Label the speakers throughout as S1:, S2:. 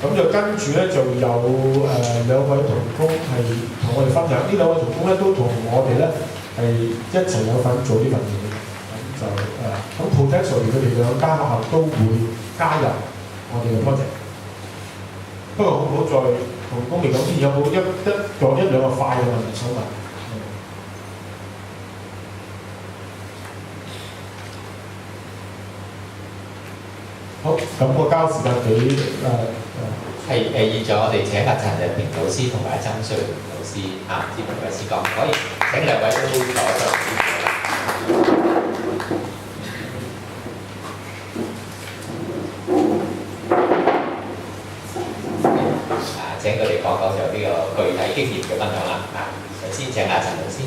S1: 咁就跟住咧就有兩位同工係同我哋分享，呢兩位同工咧都同我哋咧係一齊有份做呢份嘢，咁就咁 potentially 佢哋兩間學校都會加入我哋嘅 project。不過好唔好在同工嚟講先，有冇一兩個快嘅問題想問？好，咁個交時間俾
S2: 現在我哋請阿陳日平老師同埋曾瑞廉老師接同位師講，可以請兩位都坐上。請佢哋講講就呢個具體經驗嘅分享啦。首先請阿陳老師。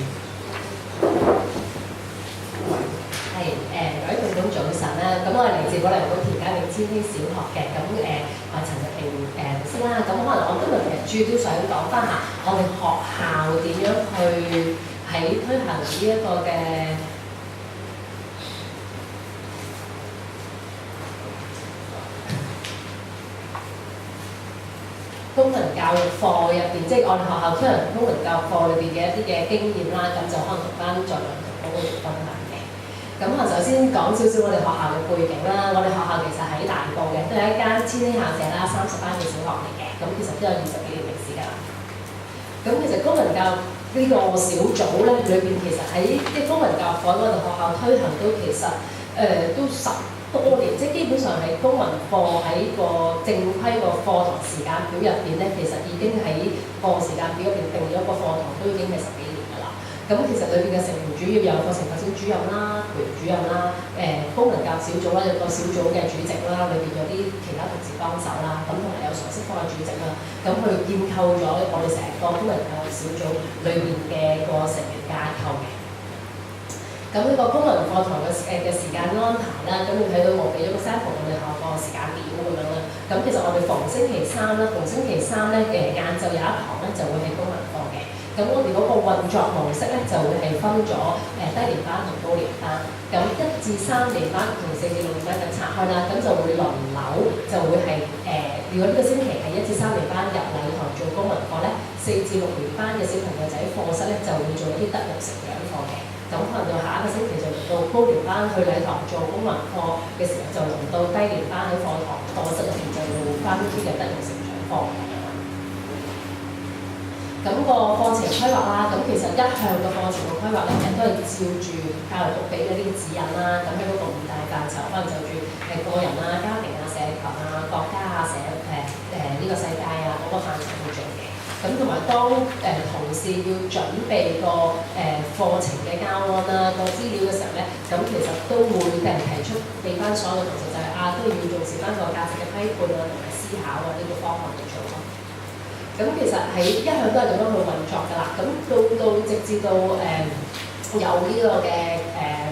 S3: 各位聽眾早晨啦，咁我係嚟自保良局田家永千禧小學嘅，咁我係陳日平老師啦，咁可能我今日其實主要都想講翻下我哋學校點樣去喺推行呢一個嘅公民教育課入邊，即係我哋學校推行公民教育課裏邊嘅一啲嘅經驗啦，咁就可能同翻在場同工會分享嘅。咁首先講少少我哋學校嘅背景啦。我哋學校其實喺大埔嘅，都係一間千禧校舍啦，30班嘅小學嚟嘅。咁其實都有20幾年歷史㗎啦。咁其實公民教育呢個小組咧，裏邊其實喺即係公民教育課我哋學校推行都其實都10多年，即係基本上係公民課喺個正規個課堂時間表入邊咧，其實已經喺個時間表入邊定咗個課堂，都已經係10幾年㗎啦。咁其實裏邊嘅成員主要有課程發展主任啦、培育主任啦、公民教育小組啦，有個小組嘅主席啦，裏邊有啲其他同事幫手啦，咁同埋有常識科嘅主席啦，咁去建構咗我哋成個公民教育小組裏邊嘅個成員架構嘅。咁呢個公民課堂嘅時間安排啦，咁你睇到我俾咗個 sample 我哋學個時間表咁樣啦。咁其實我哋逢星期三咧嘅晏晝有一堂咧就會係公民課嘅。咁我哋嗰個運作模式咧就會係分咗低年班同高年班。咁1至3年班同4至6年班就拆開啦，咁就會輪流就會係如果呢個星期係1至3年班入禮堂做公民課咧，4至6年班嘅小朋友仔喺課室咧就會做一啲德育成長課嘅。咁可能到下一個星期就輪到高年班去禮堂做公民課嘅時候，就輪到低年班喺課室入邊就做翻啲嘅德育成長課咁樣啦。咁個課程規劃啦，咁其實一向嘅課程嘅規劃咧，其實都係照住教育局俾嗰啲指引啦。咁喺嗰個5大範疇，可能就住個人啊、家庭啊、社群啊、國家啊、呢個世界啊嗰個範疇去做嘅。咁同埋當同事要準備個課程嘅交案啦、個資料嘅時候咧，咁其實都會提出俾翻所有嘅同事就係都要重視翻個價值嘅批判啊同埋思考啊呢個方向去做咯。咁其實喺一向都係咁樣去運作㗎啦。咁到直至到有呢個嘅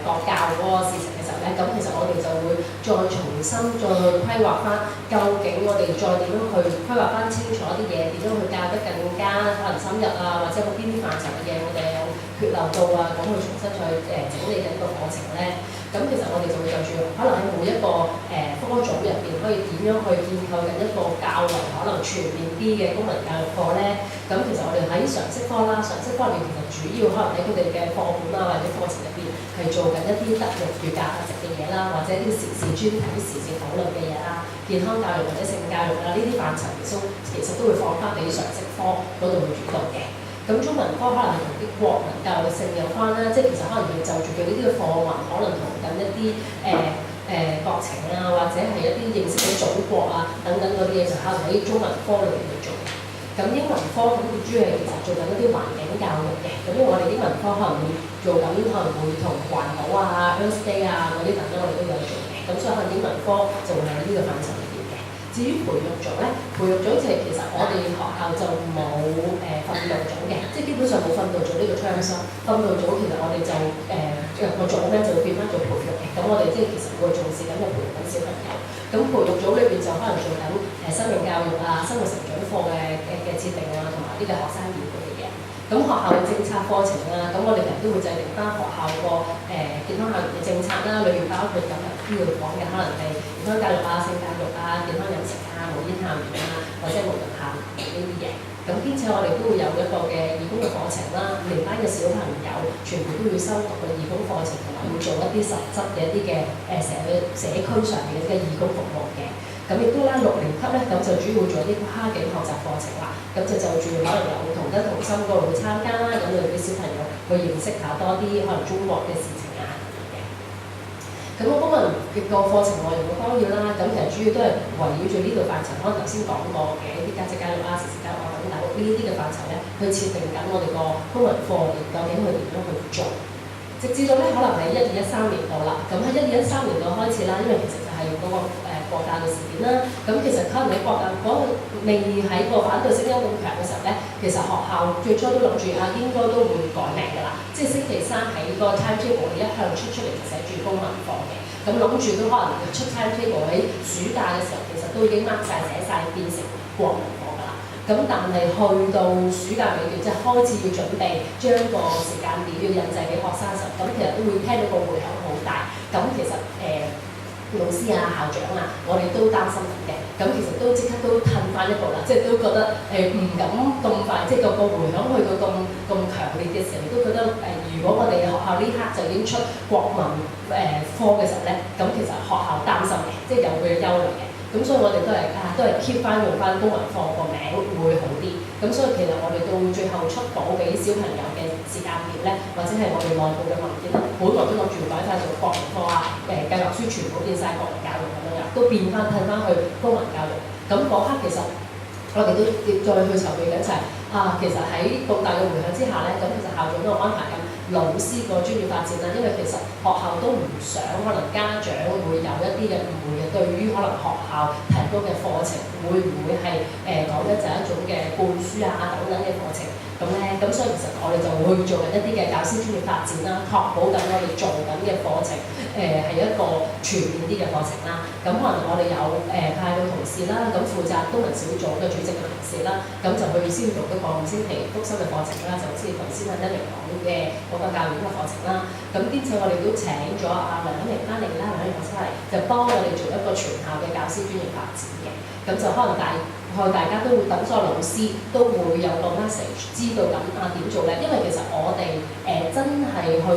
S3: 國教嗰個事情嘅時候咧，咁其實我哋就會再重新再去規劃翻，究竟我哋再點樣去規劃翻清楚啲嘢，點樣去教得更加可能深入啊，或者邊啲範疇嘅嘢我哋有缺漏到啊，咁去重新再整理緊個課程咧。咁其實我哋就會就住可能喺每一個科組入邊，可以點樣去建構緊一個較為可能全面啲嘅公民教育課咧。咁其實我哋喺常識科啦，常識科入面其實主要可能喺佢哋嘅課本啊或者課程入邊係做緊一啲德育與價值嘅嘢啦，或者啲時事專題、啲時事討論嘅嘢啦，健康教育或者性教育啦，呢啲範疇其實都會放翻俾常識科嗰度去主導嘅。咁中文科可能係同啲國民教育性有關啦，即係其實可能要就住佢呢啲嘅課文，可能同緊一啲國情啊，或者係一啲認識嘅祖國啊等等嗰啲嘢，就可能喺中文科裏面去做。咁英文科咁佢主要係其實做緊一啲環境教育嘅，咁因為我哋英文科可能會做緊，可能會同環保啊、Earth Day 啊嗰啲等等，我哋都有做嘅。咁所以可能英文科就會喺呢個範疇裏邊嘅。至於培育組咧，培育組其實我哋學校就冇訓導組嘅，即係基本上冇訓導組呢個 terms。訓導組其實我哋就個組咧就會變翻做培育嘅。咁我哋即係其實會重視緊個培育緊小朋友。咁培育組裏邊就可能做緊生命教育啊、生活成長課嘅設定啊，同埋呢個學生議會嘅嘢。咁學校嘅政策課程啊，咁我哋其實都會制定翻學校個健康教育嘅政策啦，裏面包括今日呢度講嘅可能係健康教育啊、性教育啊、健康飲食啊、無煙校園啊，咁兼且我哋都會有一個嘅義工嘅課程啦，5年班嘅小朋友全部都要修讀嘅義工課程，同埋會做一啲實質嘅一啲嘅社區上面嘅義工服務嘅。咁亦都啦，6年級咧，咁就主要會做一啲跨境學習課程啦。咁就住可能有同根同心嗰度去參加啦，咁令啲小朋友去認識下多啲可能中國嘅事情啊咁嘅。咁我公民嘅個課程內容嘅綱要啦，咁其實主要都係圍繞住呢度範疇，可能頭先講過嘅一啲價值教育啊、時事教育啊等等呢啲嘅範疇咧，去設定緊我哋個公民課程究竟佢點樣去做。直至到咧可能喺1213年度啦，咁喺1213年度開始啦，因為其實就係嗰個國教嘅事件啦。咁其實可能喺國教嗰個未喺個反對聲音咁強嘅時候咧，其實學校最初都諗住應該都會改名㗎啦。即係星期三喺個 timetable 一向出嚟就寫住公民課嘅，咁諗住都可能出 timetable 喺暑假嘅時候，其實都已經 mark 曬寫曬變成國民課㗎啦。咁但係去到暑假尾段，即係開始要準備將個時間表要印製俾學生嘅時候，咁其實都會聽到個迴響好大。咁其實老師啊、校長啊，我哋都擔心嘅。咁其實都即刻都褪翻一步啦，即係都覺得唔敢咁快，即係個迴響去到咁強烈嘅時候，都覺得如果我哋學校呢刻就已經出國民科嘅時候咧，咁其實學校擔心嘅，即係有佢嘅憂慮嘅。咁所以我哋都係 keep 翻用翻公民課個名會好啲。咁所以其實我哋到最後出稿俾小朋友嘅時間表咧，或者係我哋內部嘅文件咧，本來都諗住擺翻做國民課啊，計劃書全部變晒國民教育咁樣，都變翻褪翻去公民教育。咁嗰刻其實我哋都再去籌備緊就係其實喺咁大嘅迴響之下咧，咁其實校長都安排緊老師個專業發展啦，因為其實學校都唔想可能家長會有一啲嘅誤會嘅，對於可能學校提供嘅課程會唔會係講嘅就係一種嘅灌輸啊等等嘅課程。咁咧，咁所以其實我哋就會做緊一啲嘅教師專業發展啦，確保緊我哋做緊嘅課程係一個全面啲嘅課程啦。咁可能我哋有派到同事啦，咁負責公民小組嘅主席嘅同事啦，咁就去先做一個5星期福心嘅課程啦，就好似頭先阿一玲講嘅嗰個教育嘅課程啦。咁兼且我哋都請咗阿梁永翻嚟啦，梁永學生嚟就幫我哋做一個全校嘅教師專業發展嘅。咁就可能大家都會等咗老師都會有個 message 知道咁點做咧，因為其實我哋真係去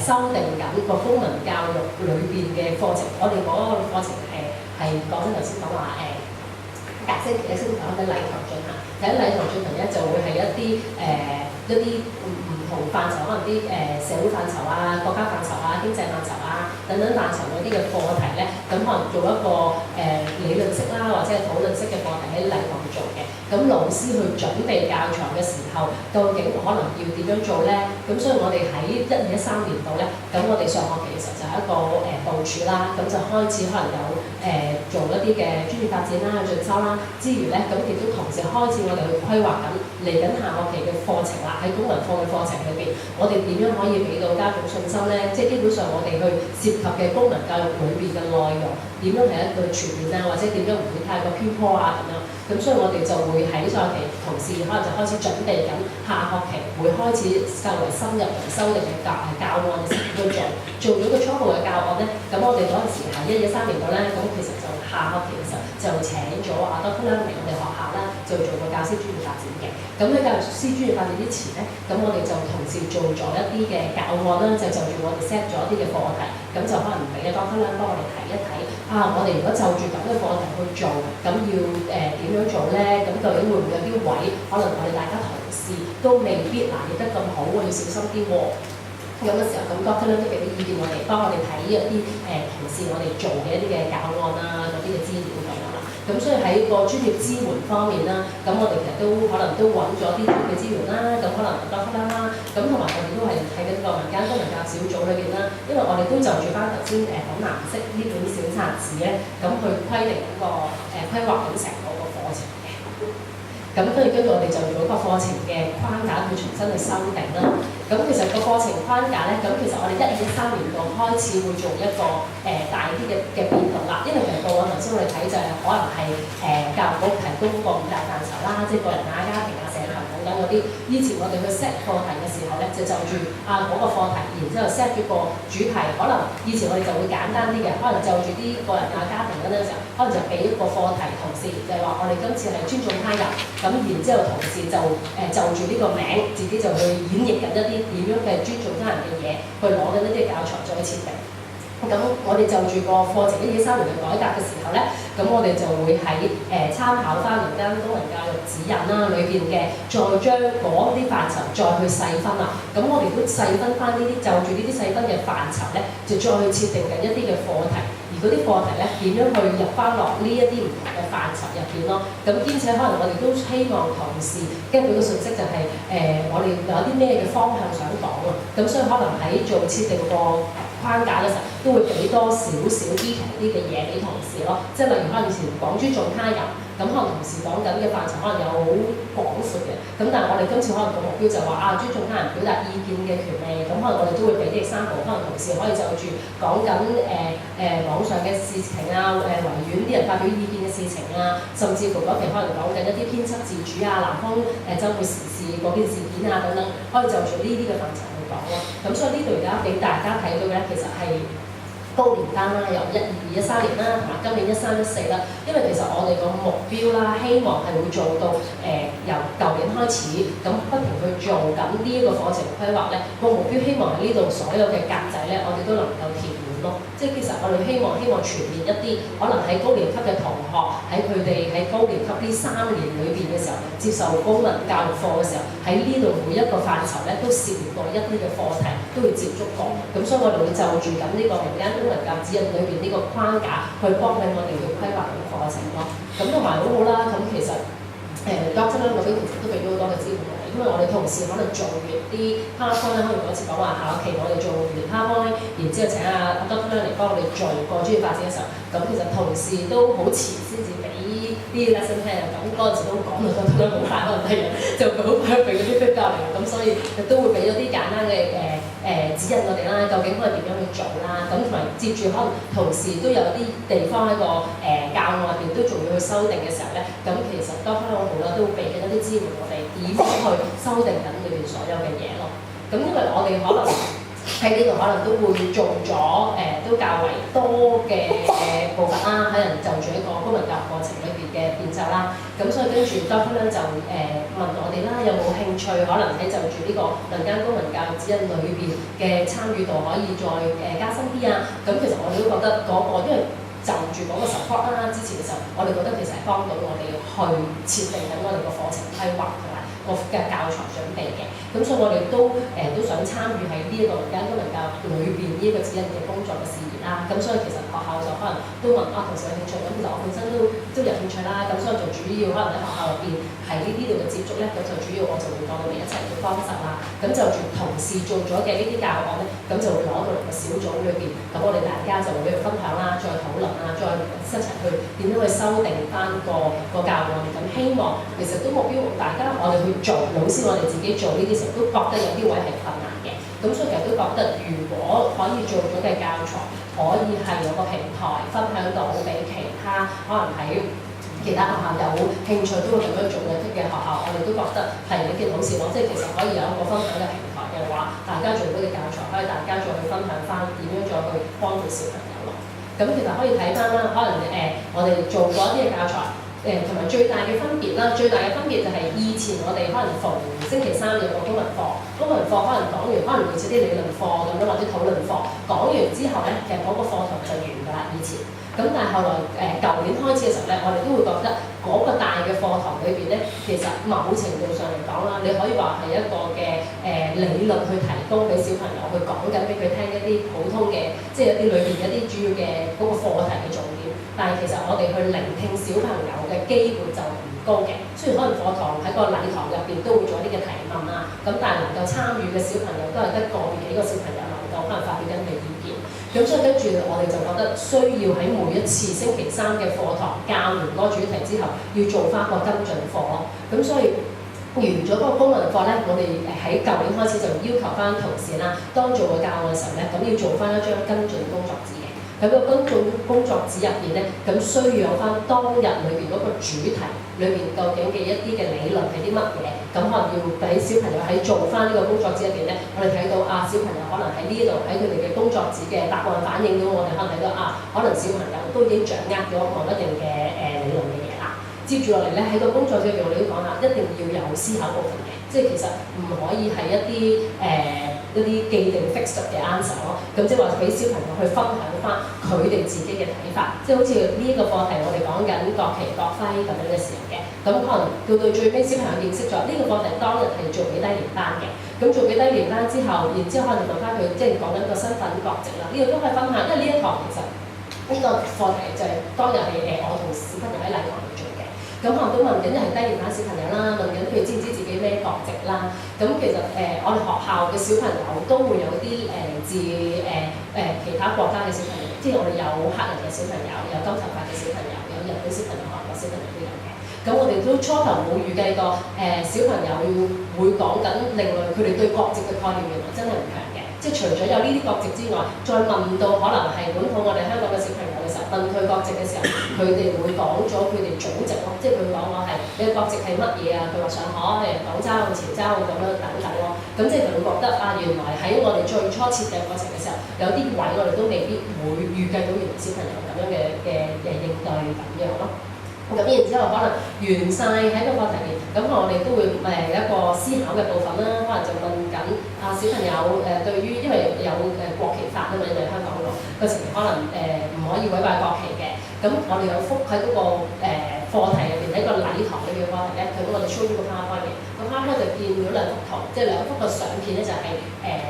S3: 修訂緊個公民教育裏邊嘅課程，我哋嗰個課程係講緊頭先講話隔星期一先講緊禮堂進行，喺禮堂進行咧就會係一啲唔同範疇，可能啲社會範疇啊、國家範疇啊、經濟範疇啊等等範疇嗰啲嘅課題咧，咁可能做一個理論式啦，或者係討論式嘅課題喺禮堂做嘅。咁老師去準備教材嘅時候，究竟可能要點樣做咧？咁所以我哋喺1213年度咧，咁我哋上學期其實就係一個部署啦，咁就開始可能有做一啲嘅專業發展啦、進修啦之餘咧，咁亦都同時開始我哋去規劃緊嚟緊下學期嘅課程啦。喺公民課嘅課程裏邊，我哋點樣可以俾到家長信心咧？即係基本上我哋去涉及嘅公民教育裏邊嘅內容，點樣係一個全面啊，或者點樣唔會太過偏頗啊咁樣。咁所以我哋就會喺上學期同事可能就開始準備緊下學期會開始較為深入同修訂嘅教案嘅時候去做咗個初步嘅教案咧。咁我哋嗰陣時喺1213年度咧，咁其實就下學期嘅時候就請咗阿多芬嚟我哋學校啦，就做個教師專業發展嘅。咁喺教師專業發展之前咧，咁我哋就同時做咗一啲嘅教案啦，就住我哋 set 咗一啲嘅課題，咁就可能俾阿多芬幫我哋睇一睇。我哋如果就住咁嘅課題去做，咁要點樣做咧？咁究竟會唔會有啲位，可能我哋大家同事都未必拿捏得咁好，要小心啲喎。咁嘅時候，咁Doctor都俾啲意見我哋，幫我哋睇一啲同事我哋做嘅一啲嘅教案啊，嗰啲嘅資料咁樣啦。咁所以喺個專業支援方面啦，咁我哋其實都可能都揾咗啲專業嘅資源啦。咁可能Doctor啦，咁同埋我哋都係睇緊個民間公民教育小組裏邊啦，因為我哋都就住翻頭先講藍色呢本小冊子咧，咁去規定一個規劃緊成個課程嘅。咁跟住我哋就做一個課程嘅框架去重新去修訂啦。咁其實個課程框架咧，咁其實我哋1213年度開始會做一個大啲嘅變動啦。因為其實過往頭先我哋睇就係可能係教育局提供個5大範疇啦，即係個人啊、家庭啊、社群等等嗰啲。以前我哋去 set 課題嘅時候咧，就住嗰個課題，然之後 set 咗個主題。可能以前我哋就會簡單啲嘅，可能就住啲個人家庭嗰陣時候，可能就俾一個課題同事，就係話我哋今次係尊重他人。咁然之後同事就住呢個名，自己就去演繹緊一啲點樣嘅尊重他人嘅嘢，去攞緊一啲教材再去設定。咁我哋就住個課程1、2、3年嘅改革嘅時候咧，咁我哋就會喺參考翻民間公民教育指引啦裏邊嘅，再將嗰啲範疇再去細分啦。咁我哋都細分翻呢啲，就住呢啲細分嘅範疇咧，就再去設定緊一啲嘅課題。而嗰啲課題咧，點樣去入翻落呢一啲唔同嘅範疇入邊咯？咁兼且可能我哋都希望同事跟住個信息就係、我哋有啲咩嘅方向想講啊。咁所以可能喺做設定個框架嘅時候，都會俾多少少detail啲嘅嘢俾同事咯。即係例如可能以前講尊重他人，咁可能同事講緊嘅範疇可能有好廣闊嘅。咁但係我哋今次可能個目標就話尊重他人表達意見嘅權利。咁可能我哋都會俾啲example，可能同事可以就住講緊網上嘅事情啊，維園啲人發表意見嘅事情啊，甚至乎嗰期可能講緊一啲編輯自主啊、南方週末時事嗰件事件啊等等，可以就住呢啲嘅範疇去講咯。咁所以呢度而家俾大家睇到嘅咧，其實係高年單啦，由1、2、2、13年啦，同埋今年13、14啦。因為其實我哋個目標啦，希望係會做到由舊年開始，咁不停去做緊呢一個課程規劃咧。個目標希望係呢度所有嘅格仔咧，我哋都能夠填滿咯。即係其實我哋希望全面一啲，可能喺高年級嘅同學喺佢哋喺高年級呢3年裏邊嘅時候，接受公民教育課嘅時候，喺呢度每一個範疇咧都涉獵過一啲嘅課題，都會接觸過。咁所以我哋會就住緊呢個民間公民教育指引裏邊呢個框架，去幫緊我哋去規劃嘅課程咯。咁同埋好好啦，咁其實Doctor 嗰邊其實都俾咗好多嘅資源我哋，因為我哋同事可能做完啲 PowerPoint 可能嗰次講話下學期我哋做完 PowerPoint，然之後請阿 Doctor 嚟幫我哋做個專業發展嘅時候，咁其實同事都好遲先至俾啲 lesson plan 啊，咁嗰陣時都講到得好快，可能係就好快俾嗰啲 feedback 嚟，咁所以都會俾咗啲簡單嘅指引我哋啦，究竟可以點樣去做啦，咁同埋接住可能同事都有啲地方喺個教案入邊都仲要去修訂嘅時候咧，咁其實多翻好啦，都會俾緊一啲資源我哋點樣去修訂緊裏邊所有嘅嘢咯。咁因為我哋可能喺呢度可能都會做咗都較為多嘅部分啦，可能就住一個公民教育過程裏邊嘅變奏啦。咁所以跟住 Doctor 咧就問我哋啦，有冇興趣可能喺就住呢個民間公民教育指引裏邊嘅參與度可以再加深啲啊？咁其實我哋都覺得因為就住嗰個 support 啦，之前嘅時候，我哋覺得其實係幫到我哋去設定緊我哋個課程規劃同埋個嘅教材準備嘅。咁所以我哋都想參與喺呢一個民間公民教育裏邊呢個指引嘅工作嘅事業啦。咁所以其實學校就可能都問同事有興趣，咁其實我本身都有興趣啦。咁所以就主要可能喺學校入邊喺呢度嘅接觸咧，咁就主要我就會當佢哋一齊去幫手啦。咁就住同事做咗嘅呢啲教案咧，咁就會攞到嚟個小組裏邊，咁我哋大家就會去分享啦，再討論啦，再一齊去點樣去修訂翻個教案。咁希望其實都目標大家我哋去做老師，我哋自己做呢啲時候都覺得有啲位係困難嘅。咁所以其實都覺得如果可以做咗嘅教材，可以係有個平台分享到俾其他可能喺其他學校有興趣都會咁樣做嘅學校，我哋都覺得係一件好事咯。即係其實可以有一個分享嘅平台嘅話，大家做到嘅教材，可以大家再去分享翻點樣再去幫到小朋友咯。咁其實可以睇翻啦，可能我哋做過一啲嘅教材，同埋最大嘅分別啦，最大嘅分別就係以前我哋可能逢星期三有個公民課，公民課可能講完，可能類似啲理論課咁樣或者討論課，講完之後咧，其實嗰個課堂就完㗎啦，以前。咁但係後來舊年開始嘅時候咧，我哋都會覺得嗰個大嘅課堂裏邊咧，其實某程度上嚟講啦，你可以話係一個嘅理論去提供俾小朋友去講緊俾佢聽一啲普通嘅，即係一啲裏邊一啲主要嘅嗰個課題嘅重點。但係其實我哋去聆聽小朋友嘅機會就唔高嘅。雖然可能課堂喺個禮堂入邊都會做啲嘅提問啊，咁但係能夠參與嘅小朋友都係得個別幾個小朋友能夠可能發表緊嘅意見。咁所以跟住我哋就覺得需要喺每一次星期三嘅課堂教完嗰個主題之後，要做翻個跟進課咯。咁所以完咗嗰個公民課咧，我哋喺舊年開始就要求翻同事啦，當做個教案嘅時候咧，咁要做翻一張跟進工作紙嘅。咁個工作紙入邊咧，咁需要有翻當日裏邊嗰個主題裏邊究竟嘅一啲嘅理論係啲乜嘢，咁可能要俾小朋友喺做翻呢個工作紙入邊咧，我哋睇到小朋友可能喺呢度喺佢哋嘅工作紙嘅答案反映到我哋可能睇到可能小朋友都已經掌握咗某一定嘅理論嘅嘢啦。接住落嚟咧喺個工作紙入邊，我哋都講啦，一定要有思考部分嘅，即係其實唔可以係一啲既定 fixed 嘅 answer 咯。咁即係話俾小朋友去分享翻佢哋自己嘅睇法，即係好似呢一個課題我哋講緊國旗國徽咁樣嘅時候嘅，咁可能到最尾小朋友認識咗呢個課題當日係做俾低年班嘅，咁做俾低年班之後，然之後可能問翻佢即係講緊個身份國籍啦，呢個都可以分享，因為呢一堂其實呢個課題就係當日係我同小朋友喺禮堂度做嘅。咁可能都問緊係低年班小朋友啦，問緊佢知唔知自己咩國籍啦。咁其實我哋學校嘅小朋友都會有啲嚟自其他國家嘅小朋友，即係我哋有黑人嘅小朋友，有金頭髮嘅小朋友，有日本小朋友、韓國小朋友都有嘅。咁我哋都初頭冇預計過小朋友會講緊另外佢哋對國籍嘅概念，原來真係唔強嘅。即係除咗有呢啲國籍之外，再問到可能係本土我哋香港嘅小朋友嘅時候，問佢國籍嘅時候，佢哋會講咗佢哋祖籍咯，即係佢講我係你嘅國籍係乜嘢啊？佢話上海、廣州、潮州咁樣等等咯。咁即係佢會覺得原來喺我哋最初設計過程嘅時候，有啲位我哋都未必會預計到原來小朋友咁樣嘅應對咁樣咯。咁然之後可能完晒喺個課題面，咁我哋都會有一個思考嘅部分啦，可能就問緊小朋友對於因為有國旗法啊嘛，因為香港個情形可能唔可以毀壞國旗嘅，咁我哋有幅喺嗰個課題入邊喺個禮堂裏邊嘅課題咧，佢我哋 show 咗個 PowerPoint嘅，個 PowerPoint 就見到兩幅圖，即係兩幅個相片咧就係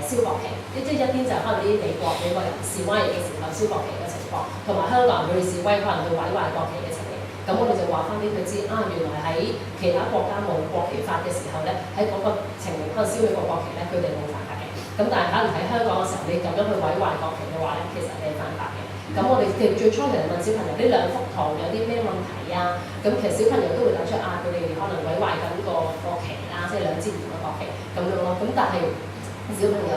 S3: 燒國旗，即係一邊就係可能啲美國人示威嘅時候燒國旗嘅情況，同埋香港人去示威可能去毀壞國旗嘅情況。咁我哋就話翻俾佢知原來喺其他國家冇國旗法嘅時候咧，喺嗰個情形可能燒咗個國旗咧，佢哋冇犯法嘅。咁但係可能喺香港嘅時候，你咁樣去毀壞國旗嘅話咧，其實你係犯法嘅。咁我哋最初其實問小朋友呢兩幅圖有啲咩問題啊？咁其實小朋友都會帶出佢哋可能毀壞緊個國旗啦，即係兩支唔同嘅國旗咁樣咯。咁但係小朋友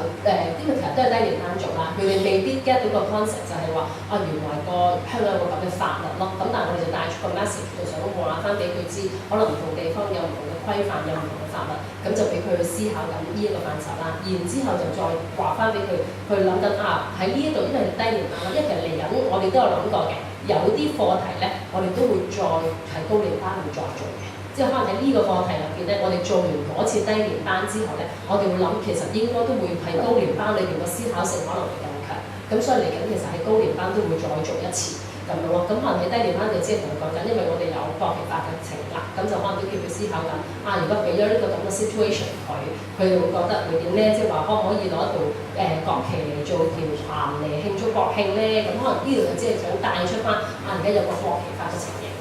S3: 因為其實都係低年班做啦，佢哋未必 get 到個 concept 就係話原來個香港有個咁嘅法律咯。咁但係我哋就帶出個 message，就想話翻俾佢知，可能唔同地方有唔同嘅規範，有唔同嘅法律，咁就俾佢去思考緊呢一個範疇啦。然之後就再話翻俾佢去諗緊喺呢一度，因為低年班啦，因為其實嚟緊我哋都有諗過嘅，有啲課題咧，我哋都會再喺高年班會再做嘅。即係可能喺呢個課題入邊咧，我哋做完嗰次低年班之後咧，我哋會諗其實應該都會喺高年班裏邊個思考性可能會更強。咁所以嚟緊其實喺高年班都會再做一次咁樣咯。咁可能喺低年班就只係同佢講緊，因為我哋有國旗法嘅情啦，咁就可能都叫佢思考緊如果俾咗呢個咁嘅 situation 佢哋會覺得會點咧？即係話可唔可以攞一條國旗嚟做條環嚟慶祝國慶咧？咁可能呢度就只係想帶出翻而家有個國旗法嘅情形。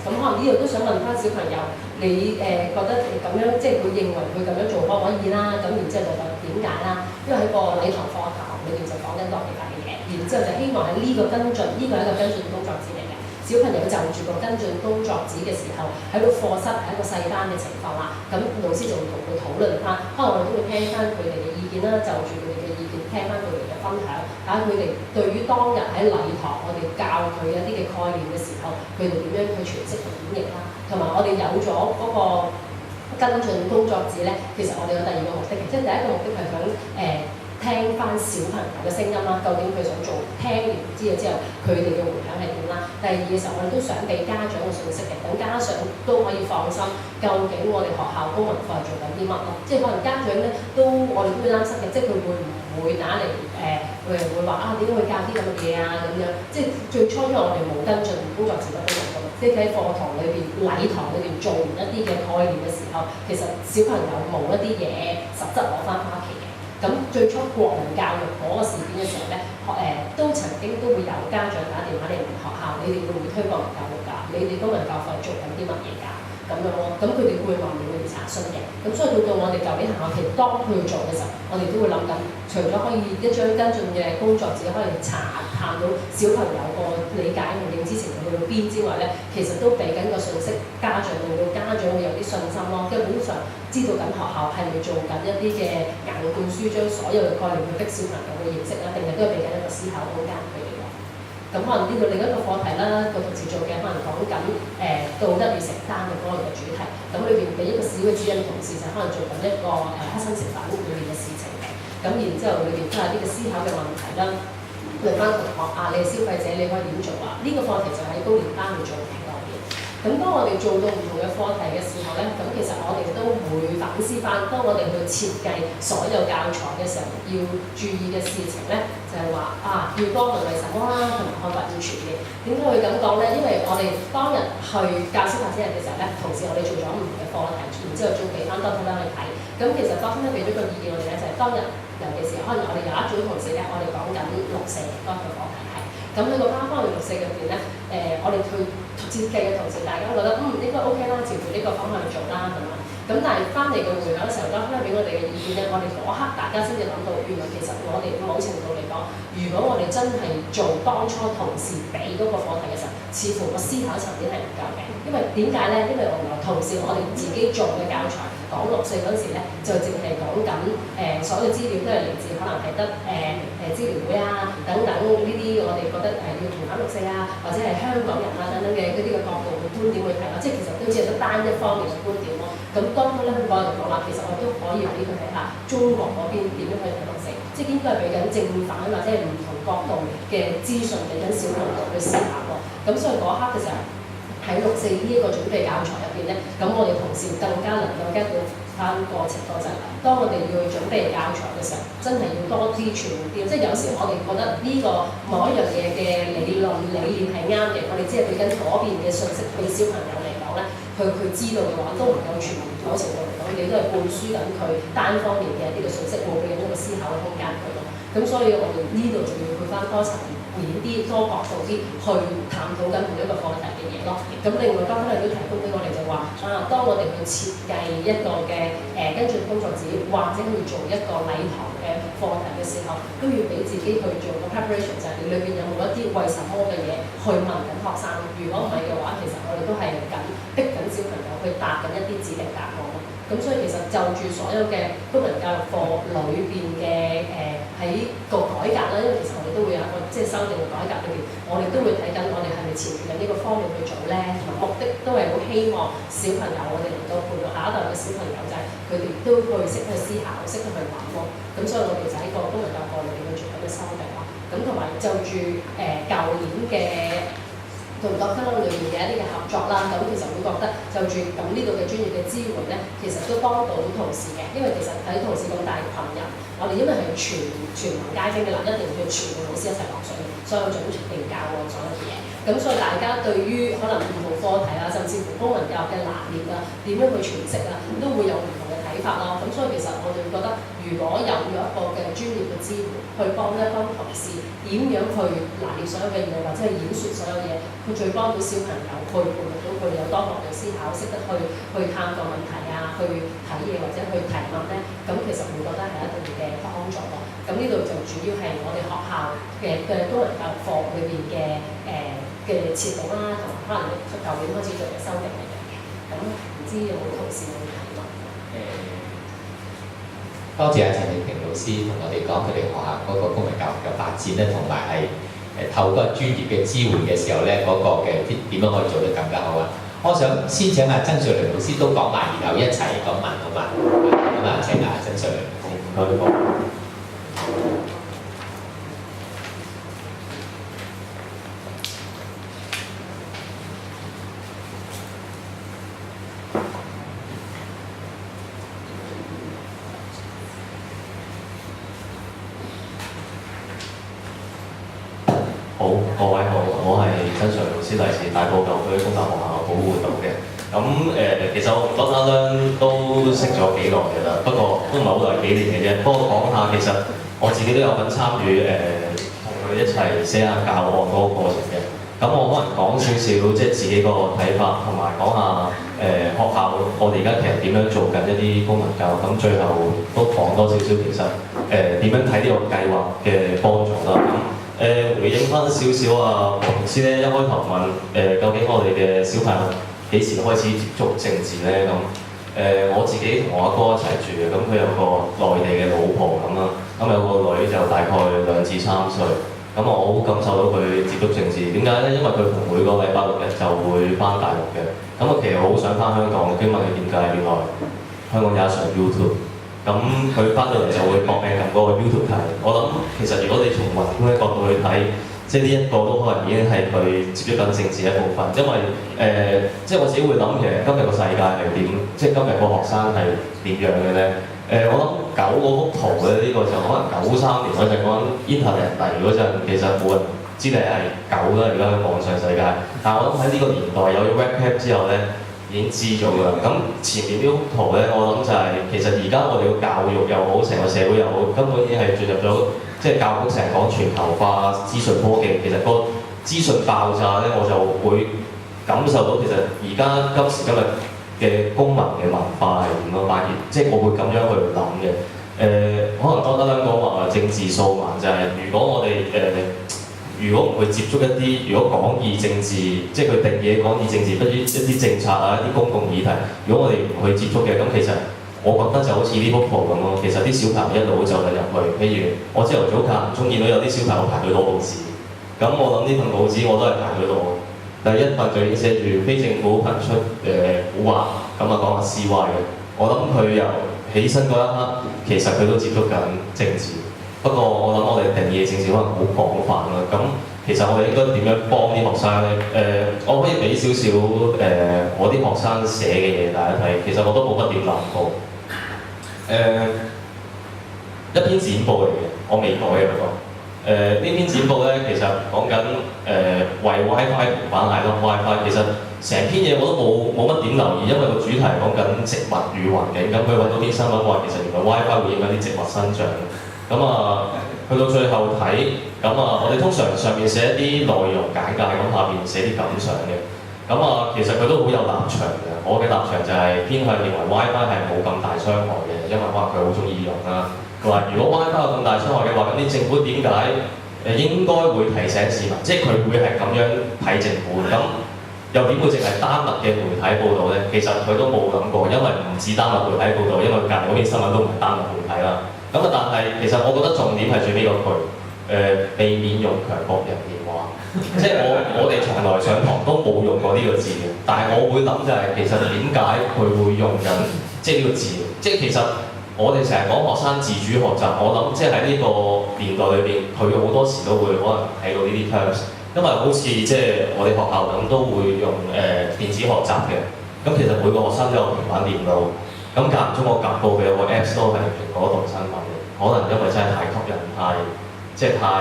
S3: 咁可能呢度都想問翻小朋友，你覺得你咁樣即係佢認為佢咁樣做可唔可以啦？咁然之後就點解啦？因為喺個禮堂課堂裏邊就講緊國旗法嘅嘢，然之後就希望喺呢個跟進，呢個係一個跟進工作紙嚟嘅。小朋友就住個跟進工作紙嘅時候，喺個課室係一個細班嘅情況啦。咁老師就會同佢討論翻，可能我哋都會聽翻佢哋嘅意見啦，就住佢哋嘅意見聽翻佢哋嘅分享，睇下佢哋對於當日喺禮堂我哋教佢一啲嘅概念嘅時候，佢哋點樣去詮釋同演繹啦。同埋我哋有咗嗰個跟進工作紙咧，其實我哋有第二個目的嘅，即係第一個目的係想聽翻小朋友嘅聲音啦，究竟佢想做聽完之後，佢哋嘅迴響係點啦。第二嘅時候，我哋都想俾家長嘅信息嘅，等家長都可以放心，究竟我哋學校公民課係做緊啲乜咯？即係可能家長咧我哋都會擔心嘅，即係佢會唔會打嚟佢哋會話點解會教啲咁嘅嘢咁樣？即係最初因為我哋冇跟進工作紙嘅功能㗎嘛，即係喺課堂裏邊、禮堂裏邊做完一啲嘅概念嘅時候，其實小朋友冇一啲嘢實質攞翻屋企嘅。咁最初國民教育嗰個事件嘅時候咧，都曾經都會有家長打電話嚟問學校，你哋會唔會推國民教育㗎？你哋公民教育做緊啲乜嘢㗎？咁樣咯，咁佢哋會話會查詢嘅。咁所以到我哋舊年下學期當佢做嘅時候，我哋都會諗緊，除咗可以一張跟進嘅工作紙可以探到小朋友個理解同認知程度去到邊之外咧，其實都俾緊個信息家長，令到家長會有啲信心咯。基本上知道緊學校係咪做緊一啲嘅硬灌輸，將所有嘅概念去逼小朋友去認識啦，定係都係俾緊一個思考空間俾佢哋咯。咁可能呢度另一個課題啦，個同事做嘅可能講緊道德與承擔嘅嗰個嘅主題，咁裏邊俾一個小嘅指引，同事就可能做緊一個黑心食飯裏面嘅事情嘅，咁然之後裏邊都係呢個思考嘅問題啦，問翻同學啊，你係消費者你可以點做啊？呢個課題就喺高年班去做嘅。咁當我哋做到唔同嘅課題嘅時候咧，咁其實我哋都會反思翻，當我哋去設計所有教材嘅時候，要注意嘅事情咧，就係話要多問為什麼啦，同埋看法要全面。點解會咁講咧？因為我哋當日去教小朋友嘅時候咧，同時我哋做咗唔同嘅課題，然之後仲俾翻多啲去睇。咁其實多啲俾咗個意見我哋咧，就係當日尤其是可能我哋有一組同事咧，我哋講緊六四嗰個課題係。咁喺個班方面六四入邊咧，我哋去設計嘅同時，大家都覺得應該 OK 啦，照住呢個方向去做啦咁樣。咁但係翻嚟個會考嘅時候，當翻俾我哋嘅意見咧，我哋嗰刻大家先至諗到，原來其實我哋某程度嚟講，如果我哋真係做當初同事俾嗰個課題嘅時候，似乎個思考層面係唔夠嘅。因為點解咧？因為我同事我哋自己做嘅教材講六四嗰陣時咧，就淨係講緊所有資料都係嚟自可能係得支聯會啊等等呢啲，我哋覺得要重考六四啊，或者係香港人啊等等嘅嗰啲嘅角度嘅觀點去睇咯，即係其實都只係得單一方面嘅觀點咯。咁當中咧，佢講嚟講啦，其實我哋都可以俾佢睇下中國嗰邊點樣去睇六四，即係應該係俾緊正反或者係唔同角度嘅資訊俾緊小朋友去思考咯。咁所以嗰刻嘅時候喺六四呢一個準備教材入邊咧，咁我哋同事更加能夠 get 到翻過程嗰陣，當我哋要去準備教材嘅時候，真係要多啲全面啲。即係有時我哋覺得呢個某一樣嘢嘅理念係啱嘅，我哋只係俾緊嗰邊嘅信息俾小朋友嚟講咧，佢知道嘅話都唔夠全面。某程度嚟講，你都係灌輸緊佢單方面嘅一啲嘅信息，冇俾緊一個思考嘅空間佢咯。咁所以我哋呢度就要去翻多層面啲、多角度啲去探討緊每一個課題嘅嘢咯。咁另外剛才都提供俾我哋就話當我哋去設計一個嘅跟進工作紙，或者去做一個禮堂嘅課題嘅時候，都要俾自己去做個 preparation， 就係你裏邊有冇一啲為什麼嘅嘢去問緊學生。如果唔係嘅話，其實我哋都係逼緊小朋友去答緊一啲指定答案咯。咁所以其實就住所有嘅公民教育課裏邊嘅喺個改革啦，因為其實我哋都會有一個即係修訂嘅改革裏邊，我哋都會睇緊我哋係咪朝住緊呢個方面去做咧，同埋目的都係好希望小朋友我哋能夠培育下一代嘅小朋友，就係佢哋都去識去思考、識去諗咯。咁所以我哋就喺個公民教育課裏邊去做緊嘅修訂啦。咁同埋就住舊年嘅同國家裏面嘅一啲嘅合作啦，咁其實會覺得就住咁呢度嘅專業嘅支援咧，其實都幫到同事嘅，因為其實喺同事咁大群人，我哋因為係全民皆兵嘅啦，一定要全部老師一齊落水，所有準備教所有嘅嘢。咁所以大家對於可能唔同課題啊，甚至乎公民教育嘅拿捏啊，點樣去詮釋啊，都會有唔同嘅睇法咯。咁所以其實我哋覺得，如果有咗一個嘅專業嘅支援，去幫一幫同事點樣去拿捏所有嘅嘢，或者係演説所有嘢，佢最幫到小朋友去培育到佢哋有多角度思考，識得去探個問題啊，去睇嘢或者去提問咧，咁其實會覺得係一定嘅幫助咯。咁呢度就主要係我哋學校嘅公民教育課裏邊嘅設定啦，同埋可能舊年開始做嘅修訂嚟嘅。咁唔知有冇同事會提問？
S2: 多謝阿陳麗萍老師同我哋講佢哋學校嗰個公民教育嘅發展咧，同埋係透過專業嘅支援嘅時候咧，嗰、個嘅點樣可以做得更加好啊！我想先請阿曾瑞麟老師都講埋，然後一齊咁問好嘛？咁啊，請阿曾瑞麟先。
S4: 好，各位好，我係曾瑞麟老師，嚟自大埔舊區公立學校保護活動嘅。咁其實我同 Doctor Leung 都識咗幾耐嘅啦，不過都唔係好耐幾年嘅啫。不過講下，其實我自己都有份參與同佢一齊寫下教案嗰個過程嘅。咁我可能講少少即係自己個睇法，同埋講下學校我哋而家其實點樣做緊一啲公民教育。咁最後都講多少少其實點樣睇呢個計劃嘅幫助啦。回應翻少少啊，黃老師咧一開頭問究竟我哋嘅小朋友幾時開始接觸政治咧？咁我自己同我阿哥一齊住嘅，咁佢有個內地嘅老婆咁啦，咁有個女就大概2至3歲，咁咁我好感受到佢接觸政治。點解咧？因為佢每個禮拜6日就會翻大陸嘅。咁我其實好想翻香港，跟住問佢點解，原來香港有一場 YouTube。咁佢翻到嚟就會搏命撳嗰個 YouTube 睇。我諗其實如果你從宏觀嘅角度去睇，即係呢一個都可能已經係佢接觸緊政治一部分。因為即係我自己會諗，其實今日個世界係點？即係今日個學生係點樣嘅咧？我諗9嗰幅圖咧，呢個就可能93年嗰陣講 Internet 嚟嗰陣，其實冇人知你係9啦。而家喺網上世界，但係我諗喺呢個年代有咗 Webcam 之後咧，已經知咗㗎啦。咁前面呢幅圖咧，我諗就係、其實而家我哋嘅教育又好，成個社會又好，根本已經係進入咗即係教育成日講全球化、資訊科技。其實個資訊爆炸咧，我就會感受到其實而家今時今日嘅公民嘅文化係點咯，反而即係我會咁樣去諗嘅。可能多得香港話政治掃盲就係、如果我哋如果唔去接觸一啲，如果廣義政治，即係佢定義嘅廣義政治，不於一啲政策啊、一啲公共議題，如果我哋唔去接觸嘅，咁其實我覺得就好似呢幅圖咁咯。其實啲小朋友一路就入去，譬如我朝頭早間唔中見到有啲小朋友排隊攞報紙，咁我諗呢份報紙我都係排隊攞。第一份就已經寫住非政府頻出古話，咁啊講下 CY 嘅。我諗佢由起身嗰一刻，其實佢都接觸緊政治。不過我諗我哋定義嘅政治可能好廣泛啦。咁其實我哋應該點樣幫啲學生咧？我可以俾少少我啲學生寫嘅嘢大家睇。其實我都冇乜點諗過。一篇剪報嚟嘅，我未改嘅不過。呢篇剪報咧，其實講緊為 WiFi 平反嗌咯 WiFi。其實成篇嘢我都冇乜點留意，因為個主題講緊植物與環境。咁佢揾到篇新聞話，其實原來 WiFi 會影響啲植物生長。咁去到最後睇，咁我哋通常上面寫一啲內容簡介，咁下邊寫啲感想嘅。咁其實佢都好有立場嘅。我嘅立場就係偏向認為 WiFi 係冇咁大傷害嘅，因為可能佢好中意用啦。佢話如果 WiFi 有咁大傷害嘅話，咁啲政府點解應該會提醒市民？即係佢會係咁樣睇政府。咁又點會淨係丹麥嘅媒體報導咧？其實佢都冇諗過，因為唔止丹麥媒體報導，因為隔離嗰篇新聞都唔係丹麥媒體啦。咁但係其實我覺得重點係最尾嗰句，避免用強國人言話。即係我哋從來上堂都冇用過呢個字嘅，但係我會諗就係、其實點解佢會用緊即係呢個字？即係其實我哋成日講學生自主學習，我諗即係喺呢個年代裏邊，佢好多時都會可能睇到呢啲 terms， 因為好似即係我哋學校咁都會用電子學習嘅。咁其實每個學生都有平板電腦。咁間唔中我夾報嘅有個 Apps 都係蘋果動新聞嘅，可能因為真係太吸引，太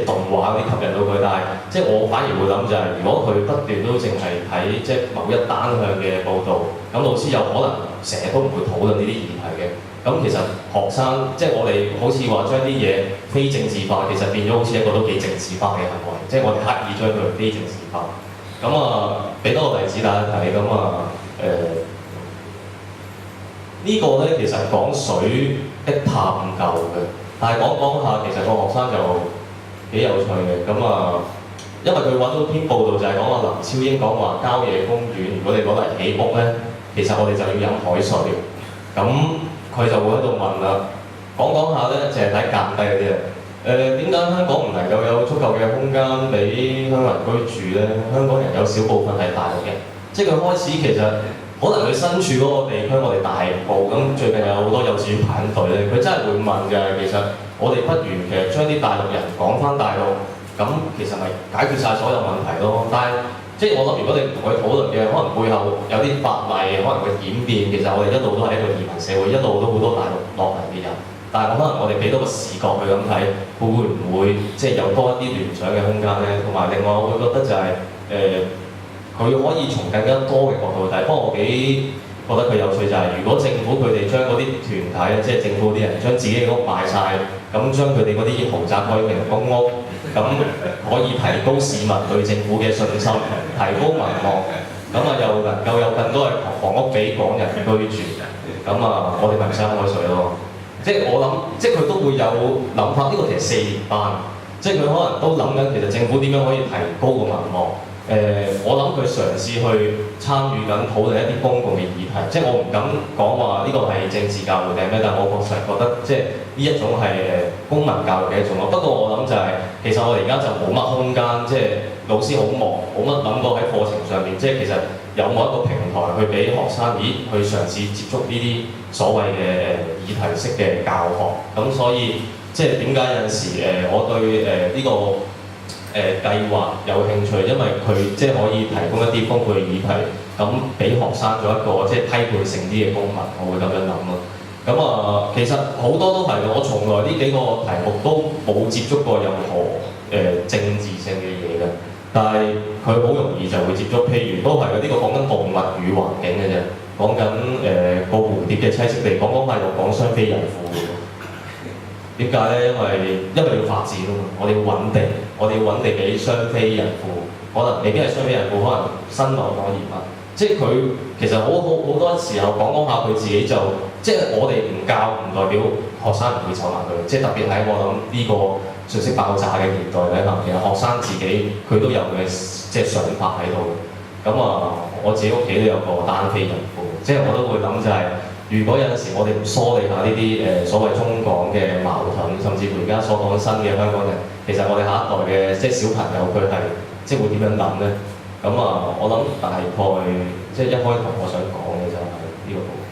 S4: 動畫嗰啲吸引到佢，但係即係我反而會諗就係、如果佢不斷都淨係睇即係某一單向嘅報導，咁老師有可能成日都唔會討論呢啲議題嘅。咁其實學生即係我哋好似話將啲嘢非政治化，其實變咗好似一個都幾政治化嘅行為，即係我哋刻意將佢非政治化。咁俾多個例子大家睇，咁呢個咧其實講水的探究嘅，但係講下其實個學生就幾有趣嘅。因為佢揾到篇報道就係講話林超英講話郊野公園，如果你攞嚟起屋咧，其實我哋就要飲海水。咁佢就會喺度問啦，講下咧，淨係睇價低嗰啲啊。點解香港唔能夠有足夠嘅空間俾香港人居住咧？香港人有少部分係大陸人，即係佢開始其實。可能佢身處嗰個地區，我哋大埔咁，最近有好多幼稚園排隊咧，佢真係會問嘅。其實我哋不如其實將啲大陸人講翻大陸，咁其實咪解決晒所有問題咯。但係即係我諗，如果你唔同佢討論嘅，可能背後有啲法例，可能會演變。其實我哋一路都係一個移民社會，一路都好多大陸落嚟嘅人。但係可能我哋俾多個視覺去咁睇，會唔會即係有多一啲聯想嘅空間咧？同埋另外，我會覺得就係佢可以從更加多嘅角度睇，不過我幾覺得佢有趣就係、如果政府佢哋將嗰啲團體，即係政府啲人將自己嘅屋賣晒，咁將佢哋嗰啲豪宅改成公屋，咁可以提高市民對政府嘅信心，提高民望，咁又能夠有更多嘅房屋俾港人居住，咁我哋咪唔使海水咯。即係我諗，即係佢都會有諗法。呢個其實4年班，即係佢可能都諗緊，其實政府點樣可以提高個民望。我諗佢嘗試去參與緊討論一啲公共嘅議題，即係我唔敢講話呢個係政治教育定係咩，但係我確實覺得即係呢一種係公民教育嘅一種咯。不過我諗就係、其實我哋而家就冇乜空間，即係老師好忙，冇乜諗過喺課程上面，即係其實有冇一個平台去俾學生去嘗試接觸呢啲所謂嘅議題式嘅教學。咁所以即係點解有陣時我對呢個計劃有興趣，因為佢即係可以提供一啲豐富嘅議題，咁俾學生做一個即係批判性啲嘅公民，我會咁樣諗咯。咁其實好多都係我從來呢幾個題目都冇接觸過任何政治性嘅嘢嘅，但係佢好容易就會接觸，譬如都係呢個講緊動物與環境嘅啫，講緊個蝴蝶嘅棲息地，講下又講雙非孕婦。點解咧？因為要發展啊嘛，我哋要揾地，我哋要揾地俾雙非孕婦，可能未必係雙非孕婦，可能新來港移民。即係佢其實好多時候講下佢自己就，即係我哋唔教唔代表學生唔會走埋去，即係特別喺我諗呢個信息爆炸嘅年代咧，其實學生自己佢都有佢嘅即係想法喺度。咁我自己屋企都有個單非孕婦，即係我都會諗就係、如果有陣時我哋唔梳理下呢啲所謂中港嘅矛盾，甚至乎而家所講新嘅香港人，其實我哋下一代嘅即係小朋友佢係即係會點樣諗咧？咁我諗大概即係一開頭我想講嘅就係呢個部分。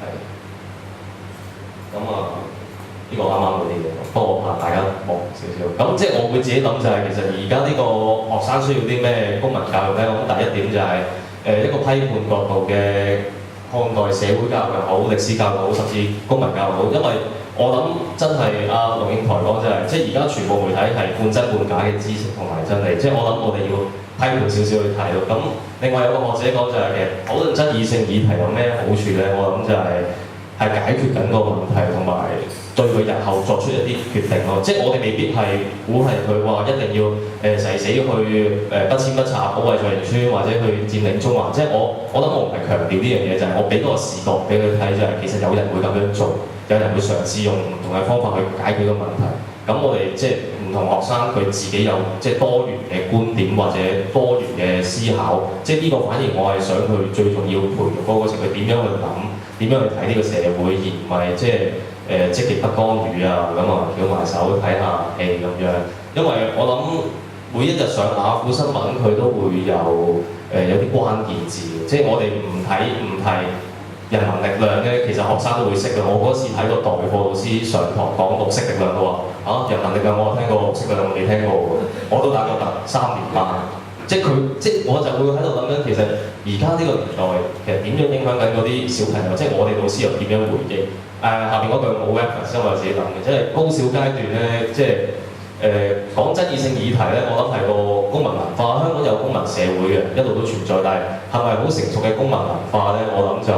S4: 係。咁呢個啱啱嗰啲嘢，不過我怕大家望少少。咁即係我會自己諗就係、其實而家呢個學生需要啲咩公民教育咧？我諗第一點就係、一個批判角度嘅看待社會教育又好、歷史教育又好，甚至公民教育又好，因為我諗真係龍應台講就係、即係而家全部媒體係半真半假嘅知識同埋真理，即係我諗我哋要批判少少去睇咯。咁另外有個學者講就係、其實討論爭議性議題有咩好處咧？我諗就係解決緊個問題同埋對佢日後作出一啲決定咯。即係我哋未必係鼓勵佢話一定要誓死去不遷不拆保衛菜園村或者去佔領中環。即係我諗我唔係強調呢樣嘢，就係、我俾嗰個視覺俾佢睇，就係其實有人會咁樣做，有人會嘗試用唔同嘅方法去解決個問題。咁我哋即係唔同學生佢自己有即係多元嘅觀點或者多元嘅思考，即係呢個反而我係想佢最重要培育嗰個過程，佢點樣去諗，點樣去睇呢個社會，而唔係即係積極不干預啊，咁翹埋手睇下戲咁樣。因為我諗每一日上雅虎新聞佢都會有啲關鍵字，即係我哋唔提人民力量咧，其實學生都會識嘅。我嗰時睇個代課老師上堂講綠色力量，佢話人民力量我聽過，綠色力量我未聽過喎，我都打過3年班。即係我就會喺度諗緊，其實而家呢個年代其實點樣影響緊嗰啲小朋友，即係我哋老師又點樣回應？下邊嗰句冇 reference，因為我自己諗嘅，即係高小階段咧，即係講爭議性議題咧，我諗係個公民文化。香港有公民社會嘅，一路都存在，但係係咪好成熟嘅公民文化咧？我諗就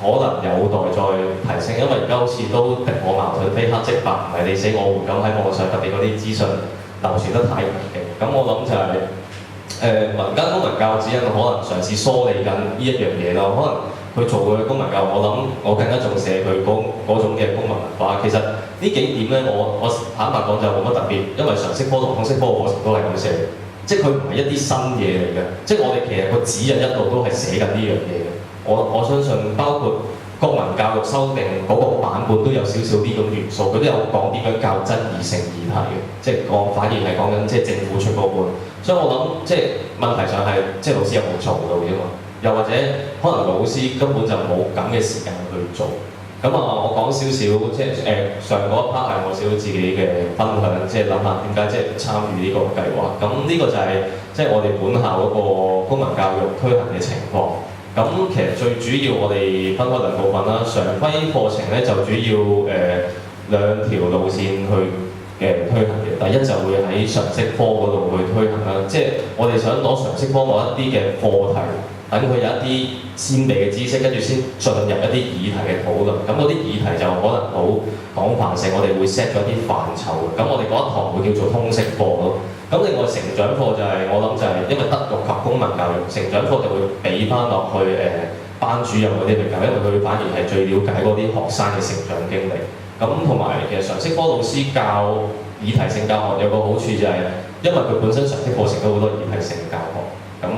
S4: 可能有待再提升，因為而家好似都敵我矛盾，非黑即白，唔係你死我活咁喺網上，特別嗰啲資訊流傳得太強勁。咁我諗就係、民間公民教育指引可能嘗試梳理緊呢一樣嘢咯。可能佢做嘅公民教育，我諗我更加重視佢嗰種嘅公民文化。其實呢幾點咧，我坦白講就冇乜特別，因為常識科同通識科嘅課程都係咁寫嘅，即係佢唔係一啲新嘢嚟嘅。即係我哋其實個指引一路都係寫緊呢樣嘢嘅。我相信包括國民教育修訂嗰個版本都有少少呢種元素，佢都有講點樣教爭議性議題嘅，即係反而係講緊即係政府出嗰本。所以我諗即係問題上係即係老師有冇做到啫嘛？又或者可能老師根本就冇咁嘅時間去做。咁我講少少即係上嗰一 part 係我少少自己嘅分享，即係諗下點解即係參與呢個計劃。咁呢個就係即係我哋本校嗰個公民教育推行嘅情況。咁其實最主要我哋分開兩部分啦。常規課程咧就主要兩條路線去推行嘅。第一就會喺常識科嗰度去推行啦，即係我哋想攞常識科某一啲嘅課題，等佢有一啲先備嘅知識，跟住先進入一啲議題嘅討論。咁嗰啲議題就可能好廣泛性，我哋會 set 咗一啲範疇。咁我哋嗰一堂會叫做通識課咯。咁另外成長課就係、我諗就係因為德育及公民教育，成長課就會俾翻落去班主任嗰啲去教，因為佢反而係最了解嗰啲學生嘅成長經歷。咁同埋其實常識科老師教議題性教學有個好處就係、因為佢本身常識課程都好多議題性教學，咁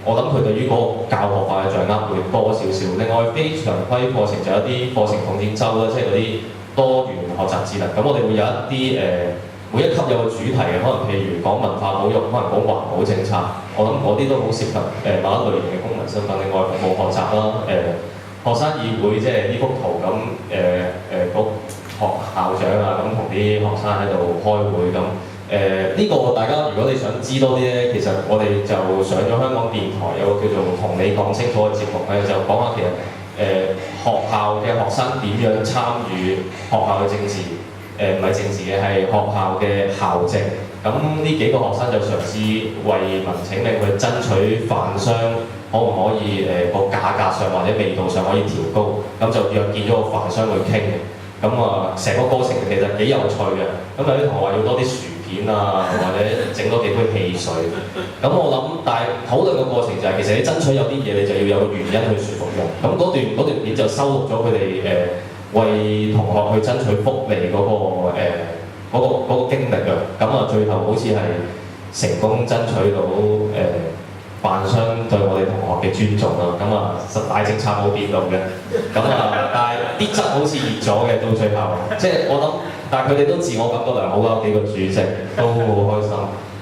S4: 我諗佢對於嗰個教學法嘅掌握會多少少。另外非常規課程就有啲課程統戰周啦，即係嗰啲多元學習智能。咁我哋會有一啲每一級有個主題嘅，可能譬如講文化保育，可能講環保政策。我諗嗰啲都好涉及某一類型嘅公民身份。另外服務學習啦，學生議會即係呢幅圖咁個學校長啊，咁同啲學生喺度開會咁。呢個大家如果你想知多啲咧，其實我哋就上咗香港電台有個叫做《同你講清楚》嘅節目咧，就講下其實學校嘅學生點樣參與學校嘅政治，唔係政治嘅係學校嘅校政。咁呢幾個學生就嘗試為民請命去爭取飯商可唔可以個價格上或者味道上可以調高，咁就約見咗個飯商去傾嘅。咁成個過程其實幾有趣嘅。咁有啲同學話要多啲薯片啊，或者整多幾杯汽水。咁我諗，但係討論嘅過程就係、其實你爭取有啲嘢，你就要有個原因去說服人。咁嗰段片就收錄咗佢哋為同學去爭取福利嗰個經歷啊。咁最後好似係成功爭取到飯商對我哋同學嘅尊重啦。實大政策冇變動嘅。但係啲質好似熱咗嘅到最後，即係我諗，但係佢哋都自我感覺良好啦，幾個主席都好開心。